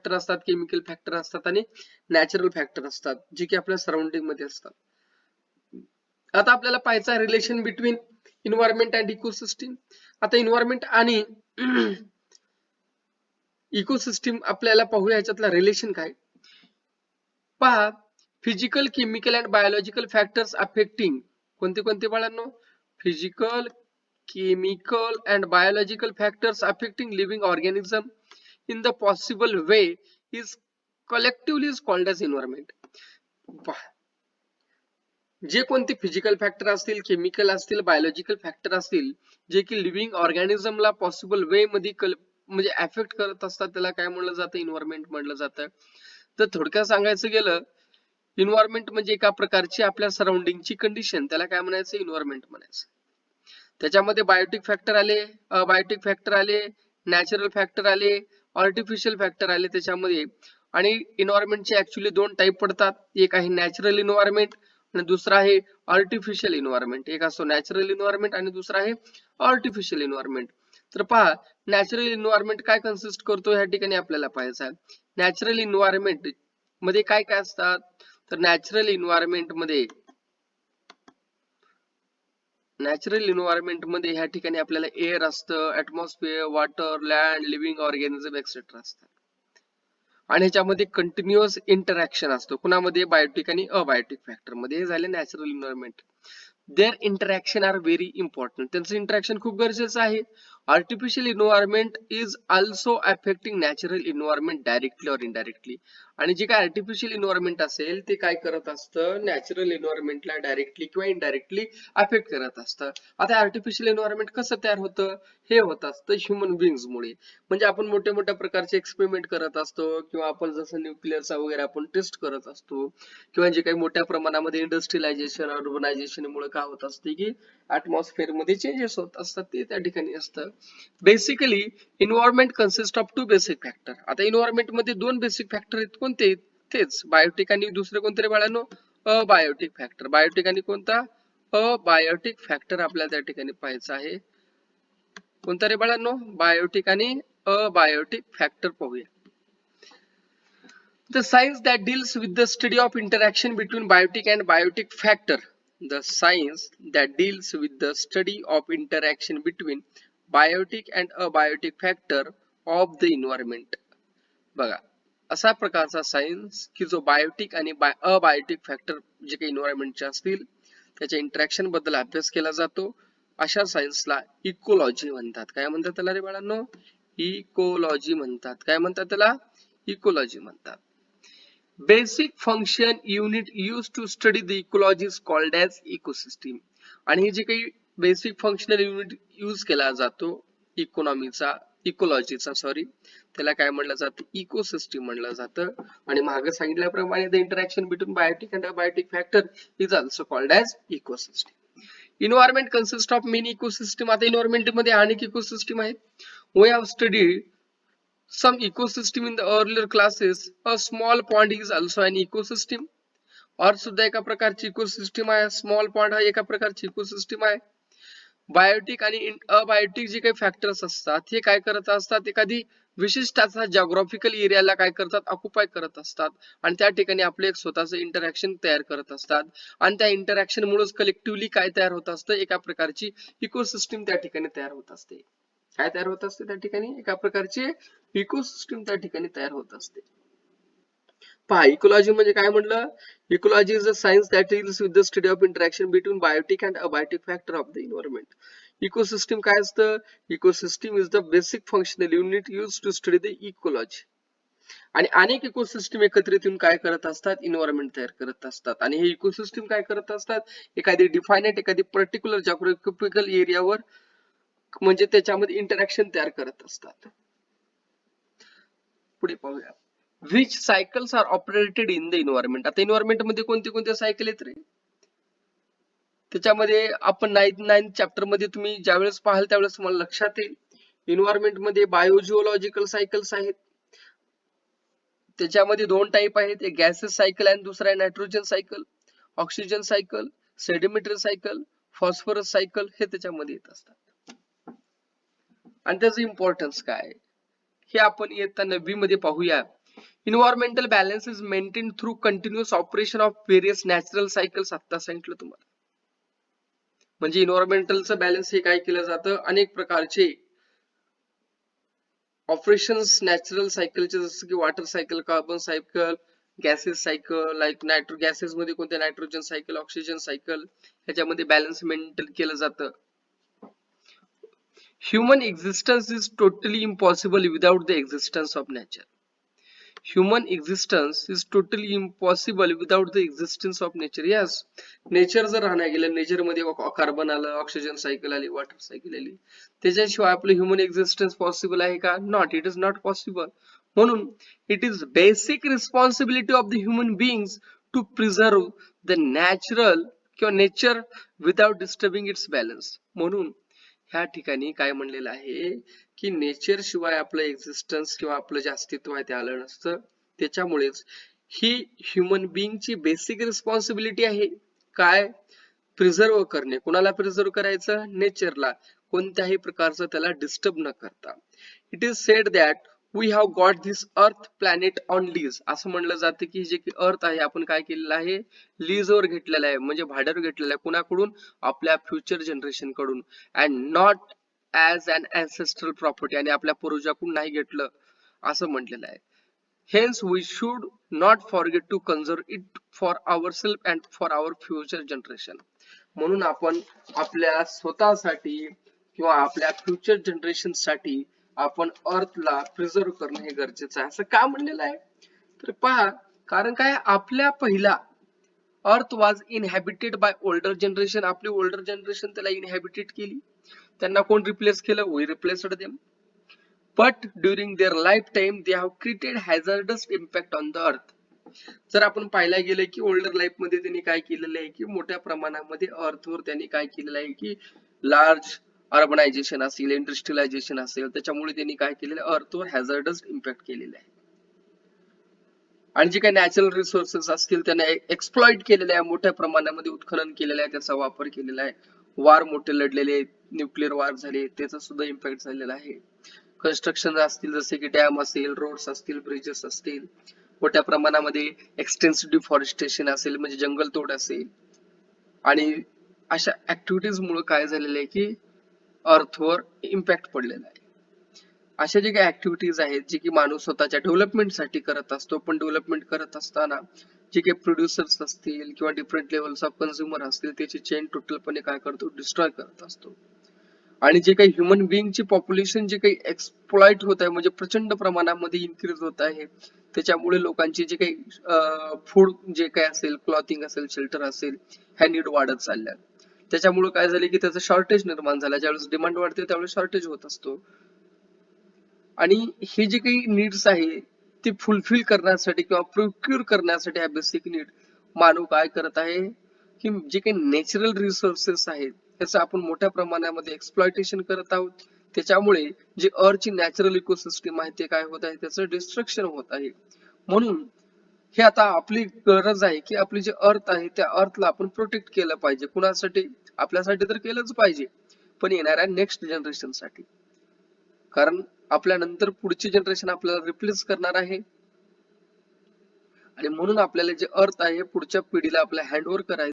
Factor असतात, chemical factor असतात आणि नॅचरल फॅक्टर असतात, जे की आपल्या सराउंडिंग मध्ये असतात. आता आपल्याला पाहायचं relation between environment and ecosystem. आता इन्व्हायरमेंट आणि इकोसिस्टीम आपल्याला पाहूया याच्यातला रिलेशन काय. पहा, physical, chemical and biological factors affecting कोणते कोणते बाळांनो? Physical, chemical and biological factors affecting living organism in the possible way is collectively is called as environment. जे कोणते फिजिकल फॅक्टर असतील, केमिकल असतील, बायोलॉजिकल फॅक्टर असतील, जे की लिव्हिंग ऑर्गॅनिझमला पॉसिबल वे मध्ये म्हणजे अफेक्ट करत असतात, त्याला काय म्हणलं जातं? इन्व्हायरमेंट म्हणलं जातं. तर थोडक्यात सांगायचं गेलं, इन्व्हायरमेंट म्हणजे एका प्रकारची आपल्या सराउंडिंगची कंडिशन, त्याला काय म्हणायचं? इन्व्हायरमेंट म्हणायचं. त्याच्यामध्ये बायोटिक फॅक्टर आले, अबायोटिक फॅक्टर आले, नॅचरल फॅक्टर आले, आर्टिफिशियल फॅक्टर आले त्याच्यामध्ये. आणि इन्व्हायरमेंटचे ऍक्च्युअली दोन टाईप पडतात, एक आहे नॅचरल इन्व्हायरमेंट आणि दुसरा आहे आर्टिफिशियल इन्व्हायरमेंट. एक असतो नॅचरल इन्व्हायरमेंट आणि दुसरा आहे आर्टिफिशियल इन्व्हायरमेंट. तर पहा, नॅचरल इन्व्हायरमेंट काय कन्सिस्ट करतो ह्या ठिकाणी आपल्याला पाहायचं आहे. नॅचरल इन्व्हायरमेंट मध्ये काय काय असतात? तर नॅचरल इन्व्हायरमेंट मध्ये ह्या ठिकाणी आपल्याला एअर असतं, atmosphere, water, land, living organism etcetera असतात. आणि ह्याच्यामध्ये कंटिन्युअस इंटरॅक्शन असतो कुणामध्ये? बायोटिक आणि अबायोटिक फॅक्टर मध्ये. हे झाले natural environment. Their interaction are very important. त्यांचं इंटरॅक्शन खूप गरजेचं आहे. Artificial environment is also affecting natural environment directly or indirectly. आणि जे काय आर्टिफिशियल इन्व्हायरमेंट असेल ते काय करत असतं? नॅचरल इन्व्हायरमेंटला डायरेक्टली किंवा इनडायरेक्टली अफेक्ट करत असतं. आता आर्टिफिशियल इन्व्हायरमेंट कसं तयार होतं? हे होत असतं ह्युमन बिंग्स मुळे. म्हणजे आपण मोठ्या मोठ्या प्रकारचे एक्सपेरिमेंट करत असतो, किंवा आपण जसं न्यूक्लिअरचा वगैरे आपण टेस्ट करत असतो, किंवा जे काही मोठ्या प्रमाणामध्ये इंडस्ट्रियलायझेशन, अर्बनायझेशन मुळे काय होत असते की ऍटमॉस्फिअर मध्ये चेंजेस होत असतात, ते त्या ठिकाणी असतं. Basically environment consist of 2 basic factor. आता इन्व्हायरमेंट मध्ये 2 बेसिक फॅक्टर आहेत, कोणते? तेच बायोटिक आणि दुसरे कोणते रे बाळांनो? Abiotic factor. बायोटिक आणि कोणता? अबायोटिक फॅक्टर आपल्याला त्या ठिकाणी पाहायचं आहे. कोणता रे बाळांनो? बायोटिक आणि अबायोटिक फॅक्टर पाहूया. The science that deals with the study of interaction between biotic and biotic factor. The science that deals with the study of interaction between biotic and abiotic factor of the environment. बघा, असा प्रकारचा science की जो Biotique आणि abiotic factor जे काही इन्व्हायरमेंटचे असतील त्याच्या इंटरॅक्शन बद्दल अभ्यास केला जातो, अशा सायन्सला इकोलॉजी म्हणतात. काय म्हणतात त्याला रे बाळांनो? इकोलॉजी म्हणतात. काय म्हणतात त्याला? इकोलॉजी म्हणतात. Basic function unit use to study the ecology is called as ecosystem. आणि हे जे काही बेसिक फंक्शनल युनिट यूज केला जातो इकोलॉजीचा त्याला काय म्हणलं जातं? इकोसिस्टीम म्हणलं जातं. आणि मागे सांगितल्याप्रमाणे the interaction between biotic and abiotic factor is also called as ecosystem. Environment consist of many ecosystem. आता इन्व्हायरमेंट मध्ये अनेक इकोसिस्टीम आहेत. We have studied some ecosystem in the earlier classes. A small pond is also an ecosystem. और सुद्धा एका प्रकारची ecosystem आहे. Small pond हा एका प्रकारची इकोसिस्टीम आहे. बायोटिक आणि अबायोटिक जे काही फॅक्टर्स असतात हे काय करत असतात? एखादी विशिष्ट असा जॉग्राफिकल एरियाला काय करतात? ऑक्युपाय करत असतात आणि त्या ठिकाणी आपले एक स्वतःचं इंटरॅक्शन तयार करत असतात. आणि त्या इंटरॅक्शन मुळेच कलेक्टिव्हली काय तयार होत असतं? एका प्रकारची इकोसिस्टीम त्या ठिकाणी तयार होत असते. काय तयार होत असते त्या ठिकाणी? एका प्रकारची इकोसिस्टीम त्या ठिकाणी तयार होत असते. पहा, इकोलॉजी म्हणजे काय म्हणलं? Ecology is a science that deals with the study of interaction between biotic and abiotic factor of the environment. Ecosystem काय असतं? Ecosystem is the basic functional unit use to study the ecology. आणि अनेक ecosystem एकत्रित येऊन काय करत असतात? Environment तयार करत असतात. आणि हे इकोसिस्टीम काय करत असतात? एखादी डिफायनेट, एखादी पर्टिक्युलर जॉग्राफिकल एरियावर म्हणजे त्याच्यामध्ये इंटरॅक्शन तयार करत असतात. पुढे पाहूया. Which cycles are operated in the environment. आता इन्व्हायरमेंट मध्ये कोणते कोणते सायकल आहेत रे? त्याच्यामध्ये आपण नाईन्थ चॅप्टर मध्ये तुम्ही ज्यावेळेस पाहाल त्यावेळेस तुम्हाला लक्षात येईल, इन्व्हायरमेंट मध्ये बायोजिओलॉजिकल सायकल्स आहेत. त्याच्यामध्ये 2 टाईप आहेत, एक गॅसेस सायकल आणि दुसरा आहे nitrogen cycle. Oxygen cycle, sedimentary cycle, phosphorus cycle हे त्याच्यामध्ये येत असतात. आणि त्याचं इम्पॉर्टन्स काय हे आपण इयत्ता 9वी मध्ये पाहूया. Environmental balance is maintain through continuous operation of various natural cycles. आता सांगितलं तुम्हाला. म्हणजे इन्व्हायरमेंटलचं बॅलन्स हे काय केलं जातं, अनेक प्रकारचे ऑपरेशन्स नॅचरल सायकलचे, जसं की water cycle, carbon cycle, gases cycle, like gases मध्ये कोणते नायट्रोजन सायकल, ऑक्सिजन सायकल, ह्याच्यामध्ये बॅलन्स मेंटेन केलं जातं. Human existence is totally impossible without the existence of nature. Human existence is totally impossible without the existence of nature. Yes, nature जर राहण्या गेलं, nature मध्ये carbon आलं, ऑक्सिजन सायकल आली, water cycle आली, त्याच्याशिवाय आपलं ह्युमन एक्झिस्टन्स पॉसिबल आहे का? Not, it is not possible. म्हणून it is basic responsibility of the human beings to preserve the natural किंवा nature without disturbing its balance. म्हणून ह्या ठिकाणी काय म्हणलेलं आहे की नेचर शिवाय आपलं एक्झिस्टन्स किंवा आपलं जे अस्तित्व आहे ते आलं नसतं. त्याच्यामुळेच ही ह्युमन बिंगची बेसिक रिस्पॉन्सिबिलिटी आहे. काय? प्रिझर्व करणे. कोणाला प्रिझर्व करायचं? नेचरला. कोणत्याही प्रकारचं त्याला डिस्टर्ब न करता. It is said that we have got this earth planet on lease. असं म्हणलं जातं की जे की अर्थ आहे आपण काय केलेलं आहे? लीजवर घेतलेलं आहे, म्हणजे भाड्यावर घेतलेलं आहे. कुणाकडून? आपल्या फ्युचर जनरेशन कडून. And not as an ancestral property, आणि आपल्या पूर्वजाकडून नाही घेतलं असं म्हटलेलं आहे. Hence we should not forget to conserve it for our self and for our future generation. म्हणून आपण आपल्या स्वतःसाठी किंवा आपल्या फ्युचर जनरेशन साठी आपण अर्थला प्रिझर्व करणं हे गरजेचं आहे. असं का म्हणलेलं आहे? तर पहा, कारण काय, आपल्या पहिला earth was inhabited by older generation. आपली ओल्डर जनरेशन त्याला इनहॅबिटेट केली. त्यांना कोण रिप्लेस केलं? We replaced them. But during their lifetime they have created hazardous impact on the earth. जर आपण पाहायला गेलं की ओल्डर लाईफ मध्ये त्यांनी काय केलेलं आहे की मोठ्या प्रमाणामध्ये अर्थवर त्यांनी काय केलेलं आहे की लार्ज अर्बनायझेशन असेल, इंडस्ट्रियलायझेशन असेल, त्याच्यामुळे त्यांनी काय केलेलं आहे? अर्थवर हॅझार्डस इम्पॅक्ट केलेलं आहे. आणि जे काही नॅचरल रिसोर्सेस असतील त्यांना एक्सप्लॉइट केलेलं आहे, मोठ्या प्रमाणामध्ये उत्खनन केलेलं आहे, त्याचा वापर केलेला आहे. वार मोठे लढलेले, न्यूक्लिअर वार झाले, त्याचा सुद्धा इम्पॅक्ट झालेला आहे. कन्स्ट्रक्शन असतील, जसे की डॅम असेल, रोड्स असतील, ब्रिजेस असतील, मोठ्या प्रमाणामध्ये एक्सटेन्सिव्ह डिफॉरेस्टेशन असेल, म्हणजे जंगलतोड असेल, आणि अशा ऍक्टिव्हिटीज मुळे काय झालेलं आहे की अर्थवर इम्पॅक्ट पडलेला आहे. अशा जे काही ऍक्टिव्हिटीज आहेत जे की माणूस स्वतःच्या डेव्हलपमेंटसाठी करत असतो, पण डेव्हलपमेंट करत असताना जे काही प्रोड्युसर्स असतील किंवा डिफरंट लेवल्स ऑफ कन्झ्युमर असतील त्याची चेन टोटलपणे काय करतो? डिस्ट्रॉय करत असतो. आणि जे काही ह्युमन बिंगची पॉप्युलेशन जे काही एक्सप्लॉइट होत आहे, म्हणजे प्रचंड प्रमाणामध्ये इन्क्रीज होत आहे, त्याच्यामुळे लोकांची जे काही फूड जे काही असेल, क्लॉथिंग असेल, शेल्टर असेल, ह्या नीड वाढत चालल्या. त्याच्यामुळे काय झाले की त्याचं शॉर्टेज निर्माण झालं. ज्यावेळेस डिमांड वाढते त्यावेळेस शॉर्टेज होत असतो. आणि हे जे काही नीड्स आहे ते फुलफिल करण्यासाठी किंवा प्रोक्युअर करण्यासाठी ह्या बेसिक नीड मानव काय करत आहे की जे काही नॅचरल रिसोर्सेस आहेत त्याचं आपण मोठ्या प्रमाणामध्ये एक्सप्लॉयटेशन करत आहोत. त्याच्यामुळे जे अर्थची नॅचरल इकोसिस्टम आहे ते काय होत आहे? त्याचं डिस्ट्रक्शन होत आहे. म्हणून हे आता आपली गरज आहे की आपली जे अर्थ आहे त्या अर्थला आपण प्रोटेक्ट केलं पाहिजे. कुणासाठी? आपल्यासाठी तर केलंच पाहिजे, पण येणाऱ्या नेक्स्ट जनरेशन साठी. कारण आपल्या नंतर पुढची जनरेशन आपल्याला रिप्लेस करणार आहे, आणि म्हणून आपल्याला जे अर्थ आहे पुढच्या पिढीला आपल्या हँड ओव्हर करायचं.